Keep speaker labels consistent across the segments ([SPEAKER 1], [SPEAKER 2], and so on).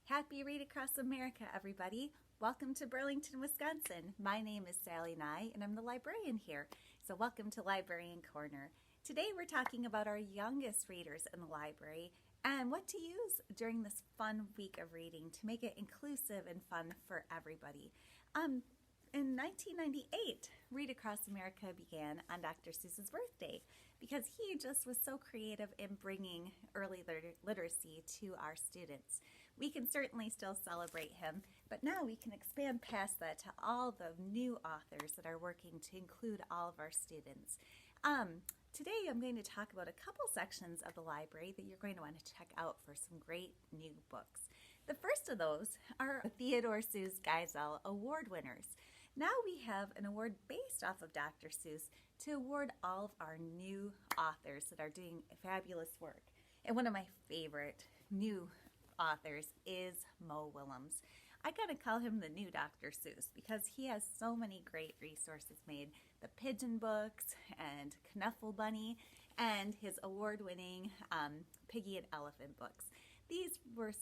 [SPEAKER 1] Happy Read Across America, everybody. Welcome to Burlington, Wisconsin. My name is Sally Nye, and I'm the librarian here. So welcome to Librarian Corner. Today we're talking about our youngest readers in the library and what to use during this fun week of reading to make it inclusive and fun for everybody. In 1998, Read Across America began on Dr. Seuss's birthday because he just was so creative in bringing early literacy to our students. We can certainly still celebrate him, but now we can expand past that to all the new authors that are working to include all of our students. Today I'm going to talk about a couple sections of the library that you're going to want to check out for some great new books. The first of those are Theodore Seuss Geisel Award winners. Now we have an award based off of Dr. Seuss to award all of our new authors that are doing fabulous work. And one of my favorite new authors is Mo Willems. I gotta call him the new Dr. Seuss because he has so many great resources made. The Pigeon books and Knuffle Bunny and his award-winning Piggy and Elephant books. These were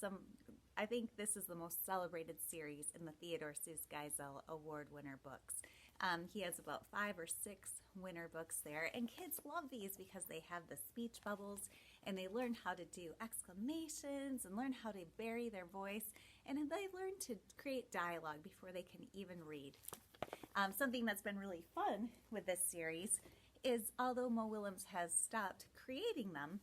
[SPEAKER 1] I think this is the most celebrated series in the Theodore Seuss Geisel Award winner books. He has about 5 or 6 winner books there, and kids love these because they have the speech bubbles and they learn how to do exclamations and learn how to vary their voice, and they learn to create dialogue before they can even read. Something that's been really fun with this series is although Mo Willems has stopped creating them,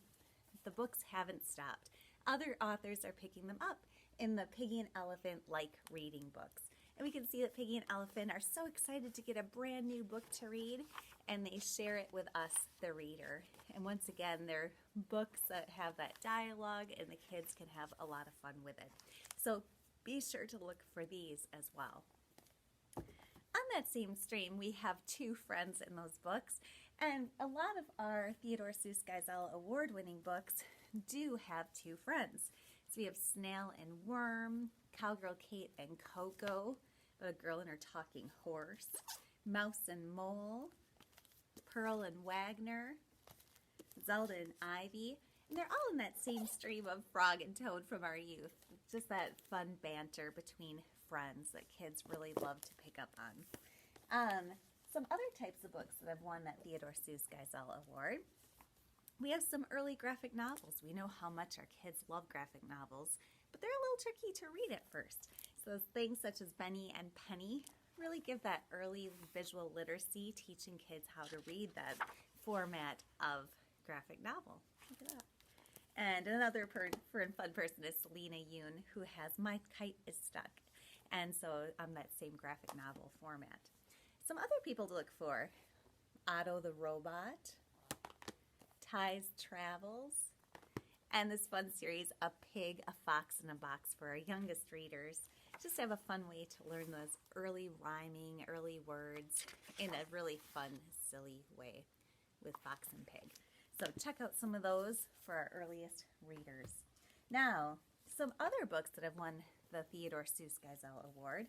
[SPEAKER 1] the books haven't stopped. Other authors are picking them up in the Piggy and Elephant like reading books. And we can see that Piggy and Elephant are so excited to get a brand new book to read, and they share it with us, the reader. And once again, they're books that have that dialogue and the kids can have a lot of fun with it. So be sure to look for these as well. On that same stream, we have 2 friends in those books, and a lot of our Theodore Seuss Geisel award-winning books do have 2 friends. So we have Snail and Worm, Cowgirl Kate and Coco, a girl and her talking horse, Mouse and Mole, Pearl and Wagner, Zelda and Ivy, and they're all in that same stream of Frog and Toad from our youth. Just that fun banter between friends that kids really love to pick up on. Some other types of books that have won that Theodore Seuss Geisel Award. We have some early graphic novels. We know how much our kids love graphic novels, but they're a little tricky to read at first. So things such as Benny and Penny really give that early visual literacy, teaching kids how to read that format of graphic novel. Look at that. And another fun person is Selena Yoon, who has My Kite is Stuck, and so that same graphic novel format. Some other people to look for: Otto the Robot, Ty's Travels, and this fun series, A Pig, a Fox, and a Box for our youngest readers. Just have a fun way to learn those early rhyming, early words in a really fun, silly way with Fox and Pig. So check out some of those for our earliest readers. Now, some other books that have won the Theodore Seuss Geisel Award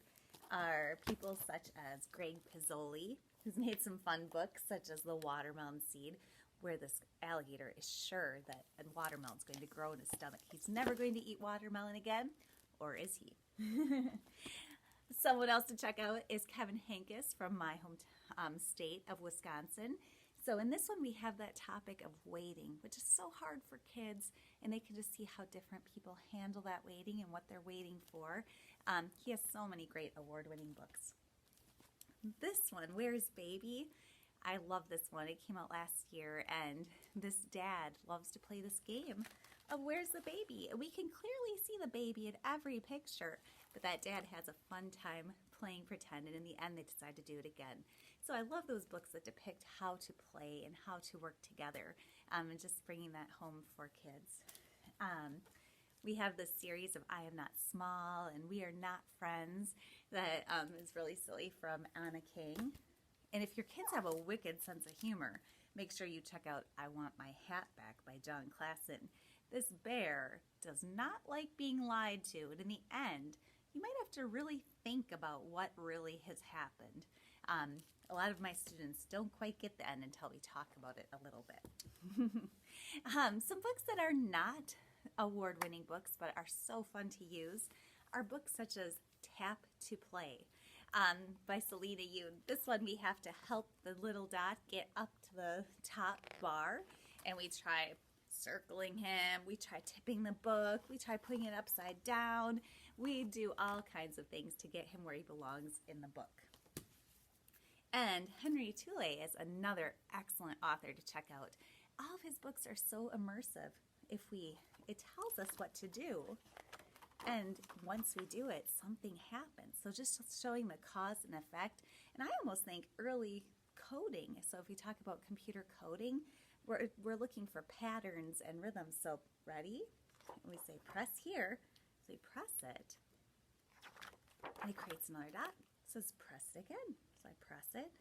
[SPEAKER 1] are people such as Greg Pizzoli, who's made some fun books such as The Watermelon Seed, where this alligator is sure that a watermelon's going to grow in his stomach. He's never going to eat watermelon again, or is he? Someone else to check out is Kevin Hancus from my home state of Wisconsin. So in this one we have that topic of waiting, which is so hard for kids, and they can just see how different people handle that waiting and what they're waiting for. He has so many great award-winning books. This one, Where's Baby? I love this one. It came out last year, and this dad loves to play this game of Where's the Baby? And we can clearly see the baby in every picture, but that dad has a fun time playing pretend, and in the end they decide to do it again. So I love those books that depict how to play and how to work together, and just bringing that home for kids. We have this series of I Am Not Small and We Are Not Friends that is really silly from Anna King. And if your kids have a wicked sense of humor, make sure you check out I Want My Hat Back by John Classen. This bear does not like being lied to, and in the end, you might have to really think about what really has happened. A lot of my students don't quite get the end until we talk about it a little bit. Some books that are not award-winning books but are so fun to use are books such as Tap to Play by Selena Yoon. This one we have to help the little dot get up to the top bar, and we try circling him, we try tipping the book, we try putting it upside down. We do all kinds of things to get him where he belongs in the book. And Henry Toole is another excellent author to check out. All of his books are so immersive. It tells us what to do, and once we do it, something happens. So just showing the cause and effect. And I almost think early coding. So if we talk about computer coding, we're looking for patterns and rhythms. So ready? And we say press here. So we press it, and it creates another dot. It says press it again. So I press it,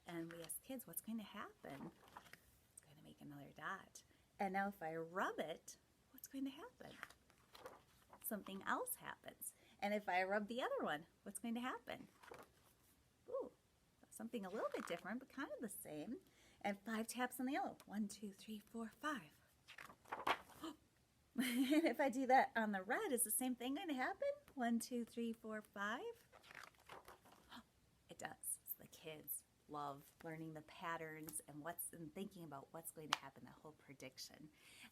[SPEAKER 1] and we ask kids, what's going to happen? It's going to make another dot. And now if I rub it, what's going to happen? Something else happens. And if I rub the other one, what's going to happen? Ooh, something a little bit different, but kind of the same. And 5 taps on the yellow. 1, 2, 3, 4, 5. And if I do that on the red, is the same thing going to happen? 1, 2, 3, 4, 5. It does. So the kids love learning the patterns and thinking about what's going to happen, the whole prediction.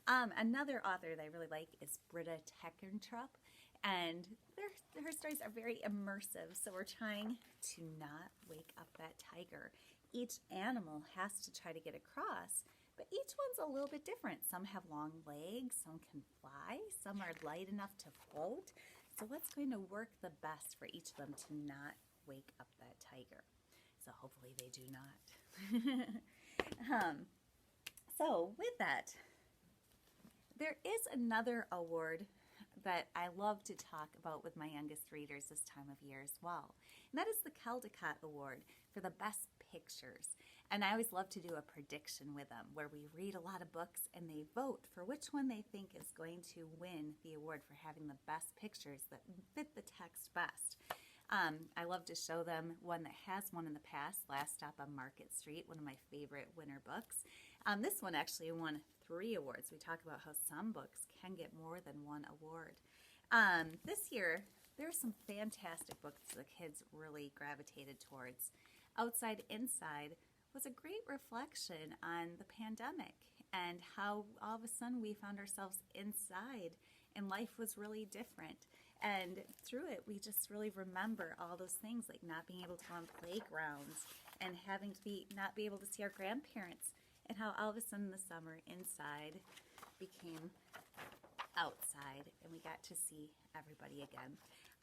[SPEAKER 1] Another author that I really like is Britta Teckentrup, and her stories are very immersive. So we're trying to not wake up that tiger. Each animal has to try to get across, but each one's a little bit different. Some have long legs, some can fly, some are light enough to float. So what's going to work the best for each of them to not wake up that tiger? So hopefully they do not. So with that, there is another award that I love to talk about with my youngest readers this time of year as well. And that is the Caldecott Award for the best pictures. And I always love to do a prediction with them where we read a lot of books and they vote for which one they think is going to win the award for having the best pictures that fit the text best. I love to show them one that has won in the past, Last Stop on Market Street, one of my favorite winter books. This one actually won 3 awards. We talk about how some books can get more than 1 award. This year, there are some fantastic books the kids really gravitated towards. Outside Inside was a great reflection on the pandemic and how all of a sudden we found ourselves inside and life was really different. And through it, we just really remember all those things like not being able to go on playgrounds and having to not be able to see our grandparents, and how all of a sudden the summer inside became outside and we got to see everybody again.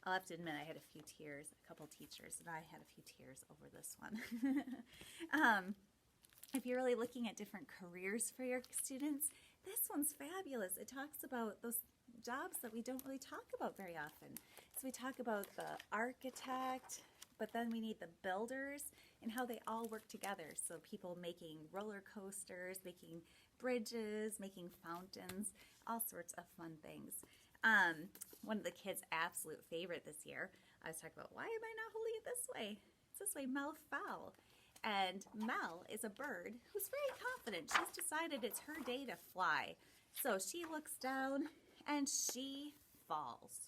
[SPEAKER 1] I'll have to admit I had a few tears, a couple teachers, and I had a few tears over this one. If you're really looking at different careers for your students, this one's fabulous. It talks about those jobs that we don't really talk about very often. So we talk about the architect, but then we need the builders and how they all work together. So people making roller coasters, making bridges, making fountains, all sorts of fun things. One of the kids' absolute favorite this year, I was talking about, why am I not holding it this way? It's this way, Mel Fowl. And Mel is a bird who's very confident. She's decided it's her day to fly. So she looks down and she falls.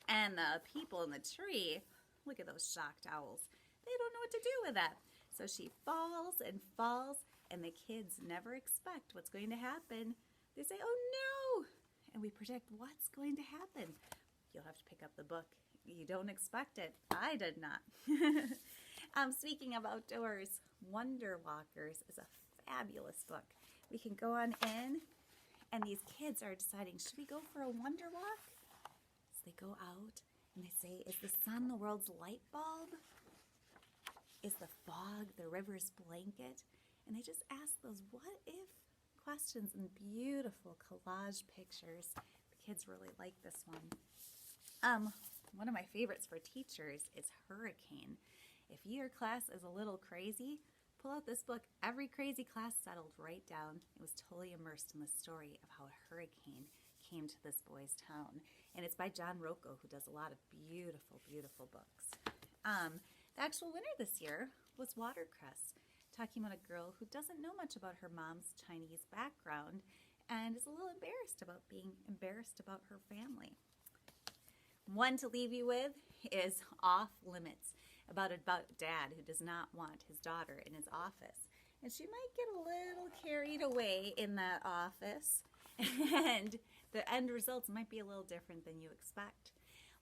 [SPEAKER 1] And the people in the tree, look at those shocked owls. They don't know what to do with that. So she falls, and the kids never expect what's going to happen. They say, oh no! And we predict what's going to happen. You'll have to pick up the book. You don't expect it. I did not. Speaking of outdoors, Wonder Walkers is a fabulous book. We can go on in, and these kids are deciding, should we go for a wonder walk? So they go out, and they say, is the sun the world's light bulb? Is the fog the river's blanket? And they just ask those what-if questions and beautiful collage pictures. The kids really like this one. One of my favorites for teachers is Hurricane. If your class is a little crazy, pull out this book. Every crazy class settled right down. It was totally immersed in the story of how a hurricane came to this boy's town. And it's by John Rocco, who does a lot of beautiful, beautiful books. The actual winner this year was Watercress, talking about a girl who doesn't know much about her mom's Chinese background and is a little embarrassed about being embarrassed about her family. One to leave you with is Off Limits, about dad who does not want his daughter in his office. And she might get a little carried away in that office, and the end results might be a little different than you expect.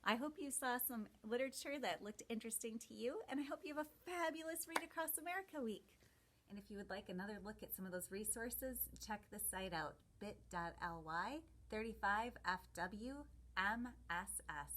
[SPEAKER 1] I hope you saw some literature that looked interesting to you, and I hope you have a fabulous Read Across America week. And if you would like another look at some of those resources, check the site out, bit.ly 35FWMSS.